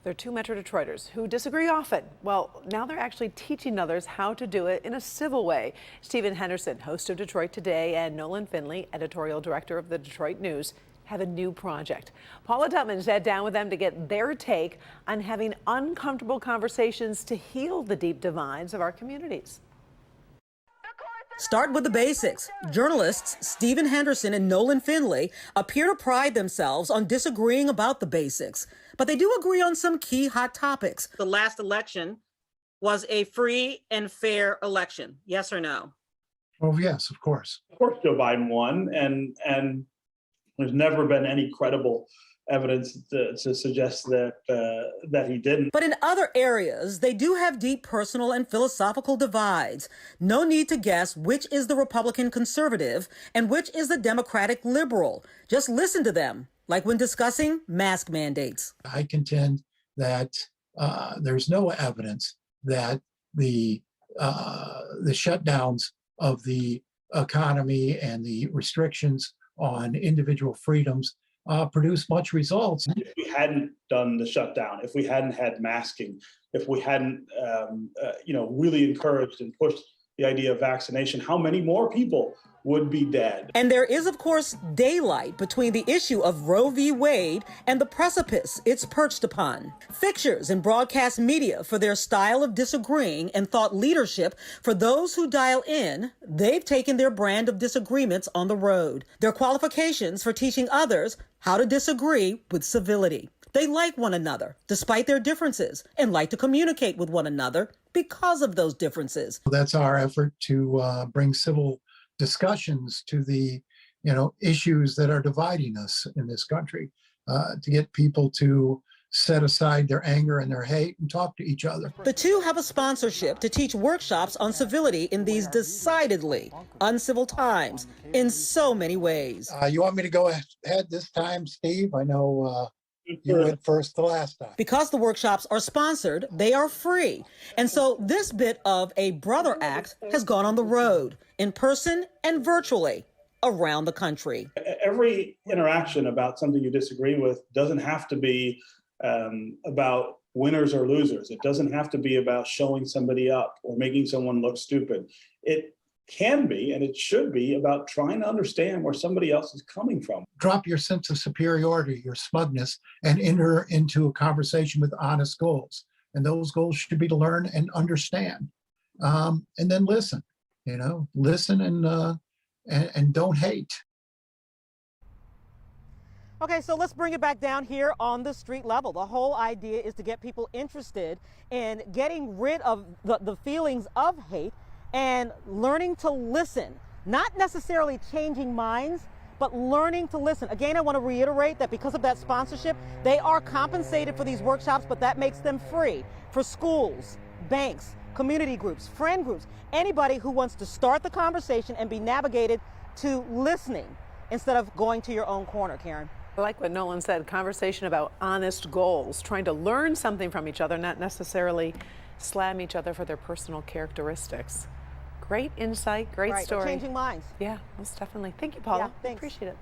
They're two Metro Detroiters who disagree often. Well, now they're actually teaching others how to do it in a civil way. Stephen Henderson, host of Detroit Today, and Nolan Finley, editorial director of the Detroit News, have a new project. Paula Tutman sat down with them to get their take on having uncomfortable conversations to heal the deep divides of our communities. Start with the basics. Journalists Stephen Henderson and Nolan Finley appear to pride themselves on disagreeing about the basics, but they do agree on some key hot topics. The last election was a free and fair election. Yes or no? Oh, yes, of course. Of course, Joe Biden won, and there's never been any credible evidence to suggest that he didn't. But in other areas, they do have deep personal and philosophical divides. No need to guess which is the Republican conservative and which is the Democratic liberal. Just listen to them, like when discussing mask mandates. I contend that there's no evidence that the shutdowns of the economy and the restrictions on individual freedoms produce much results. If we hadn't done the shutdown, if we hadn't had masking, if we hadn't, really encouraged and pushed the idea of vaccination, how many more people would be dead? And there is, of course, daylight between the issue of Roe v. Wade and the precipice it's perched upon. Fixtures in broadcast media for their style of disagreeing and thought leadership for those who dial in, they've taken their brand of disagreements on the road. Their qualifications for teaching others how to disagree with civility. They like one another, despite their differences, and like to communicate with one another because of those differences. That's our effort to bring civil discussions to the issues that are dividing us in this country, to get people to set aside their anger and their hate and talk to each other. The two have a sponsorship to teach workshops on civility in these decidedly uncivil times in so many ways. You want me to go ahead this time, Steve? I know you went first the last time. Because the workshops are sponsored, they are free. And so this bit of a brother act has gone on the road, in person and virtually, around the country. Every interaction about something you disagree with doesn't have to be about winners or losers. It doesn't have to be about showing somebody up or making someone look stupid. It can be, and it should be, about trying to understand where somebody else is coming from. Drop your sense of superiority, your smugness, and enter into a conversation with honest goals. And those goals should be to learn and understand. And then listen, listen and don't hate. Okay, so let's bring it back down here on the street level. The whole idea is to get people interested in getting rid of the feelings of hate and learning to listen, not necessarily changing minds, but learning to listen. Again, I want to reiterate that because of that sponsorship, they are compensated for these workshops, but that makes them free for schools, banks, community groups, friend groups, anybody who wants to start the conversation and be navigated to listening instead of going to your own corner, Karen. I like what Nolan said, conversation about honest goals, trying to learn something from each other, not necessarily slam each other for their personal characteristics. Great insight, great story. Changing minds. Yeah, most definitely. Thank you, Paula. Yeah, thanks. Appreciate it.